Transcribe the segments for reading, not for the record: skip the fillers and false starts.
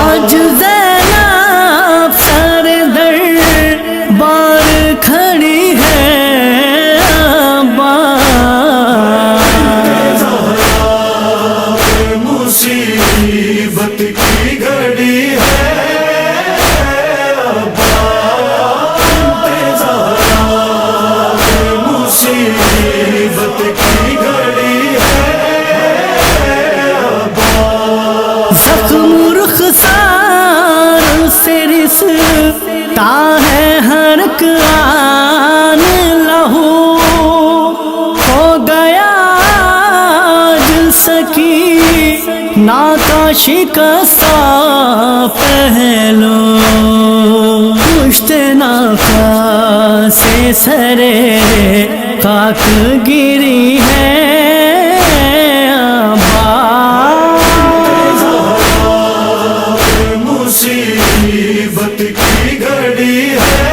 آج زینب سر دربار کھڑی ہے مصیبت کی گھڑی ہے مصیبت کی گھڑی ہے زخم رخسار سے رستا ہے ہر ایک آن لہو ہو گیا آج سکینہ کا شکستہ پہلو پشت ناکا سے سرے خاک گری ہے مصیبت کی گھڑی ہے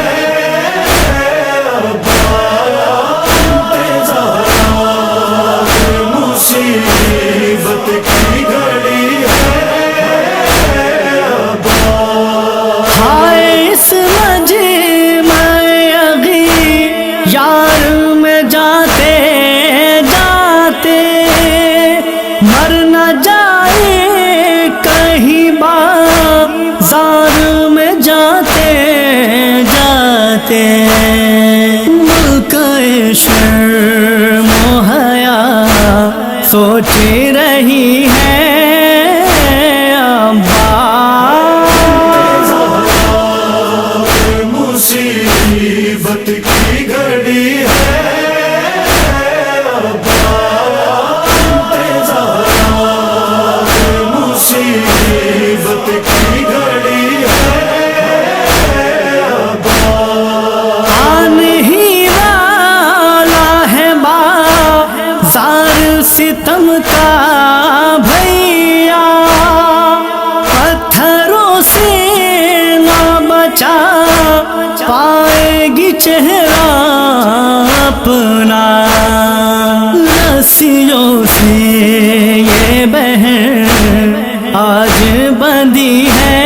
مصیبت کی گھڑی ہے ہائے اس مجمع اغیار میں جاتے جاتے مر نہ جائے کہیں بازار میں جاتے جاتے ملک شرم و حیا سوچ رہی ہے مصیبت کی گھڑی ہے مصیبت کی گھڑی ہے آنے ہی والا ہے بازار ستم کا بھیا پتھروں سے نہ بچا پائے گی چہرہ اپنا رسیوں سے یہ بہن آج بندی ہے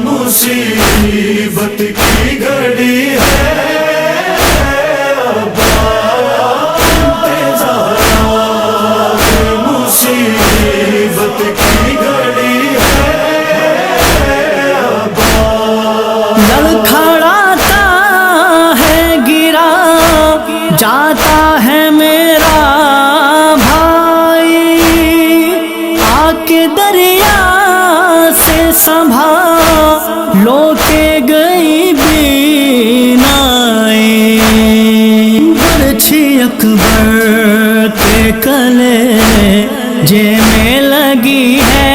مصیبت کی گھڑی ہے مصیبت کی گھڑی ہے لڑکھڑاتا ہے گرا جاتا ہے میرا بھائی آ کے دریا سے سنبھالو کے گئی بینائی برچھی اکبر کے کلے جے میں لگی ہے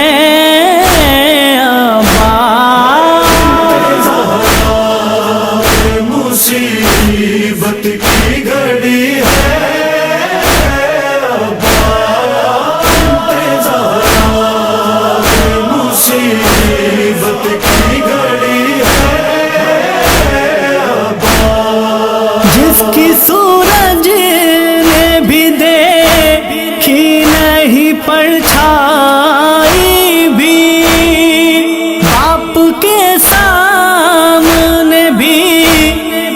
مصیبت کی گھڑی ہے مصیبت کی گھڑی ہے جس کی سورج نے بھی دیکھی نہیں پرچھائی بھی باپ کے سامنے بھی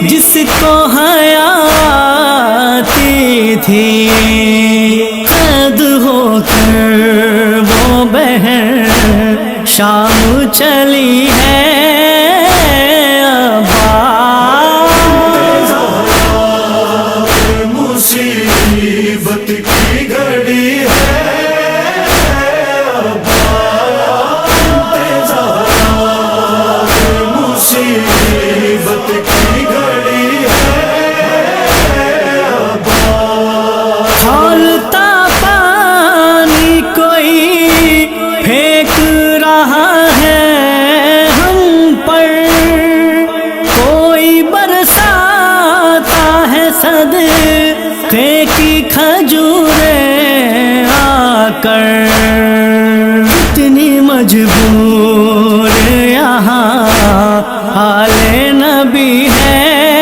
جس کو حیا آتی تھی قید ہو کر وہ بہن شام چلی ہے مصیبت کی گھڑی ہے مصیبت کی گھڑی ہے کھولتا پانی کوئی پھینک رہا ہے ہم پر کوئی برساتا ہے صدقے کی کھجوریں آ کر کتنی مجبور یہاں حال نبی ہے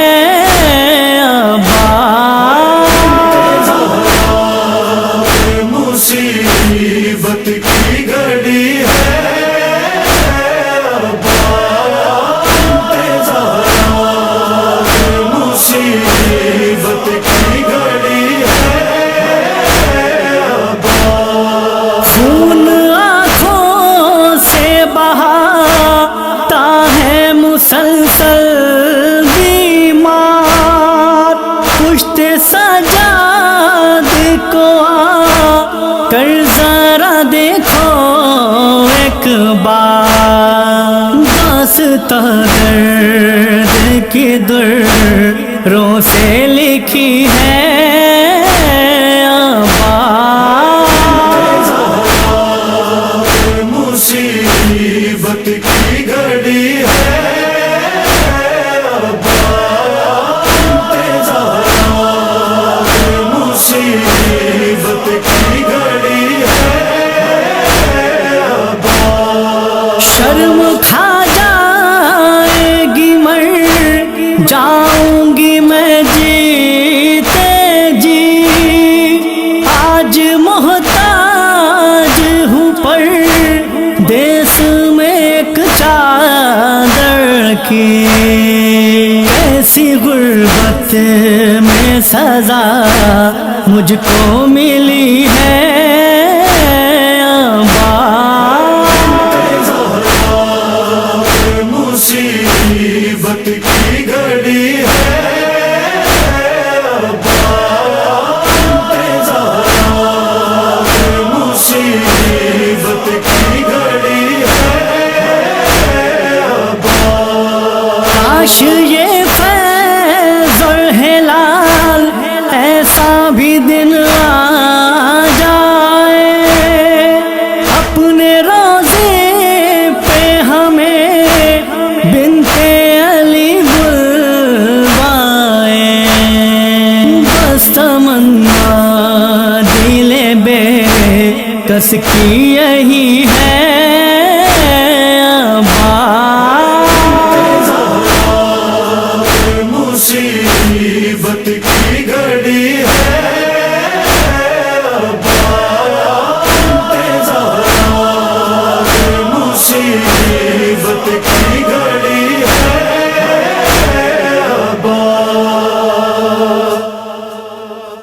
دیکھو ایک بار، داستان درد کی دروں سے لکھی ہے مصیبت کی گھڑی ہے مصیبت کی گھڑی ہے شرم کھا جائے گی مر جاؤں گی میں جیتے جی، آج محتاج ہوں پر دیس میں ایک چادر کی، ایسی غربت میں سزا مجھ کو ملی ہے مصیبت کی گھڑی ہے مصیبت کی گھڑی ہے کاش یہ فیض اور ہلال ایسا بھی دن آ جائے، اپنے روزے پہ ہمیں بنتے علی بلوائے، بس تمنا دل بے کس کی یہی ہے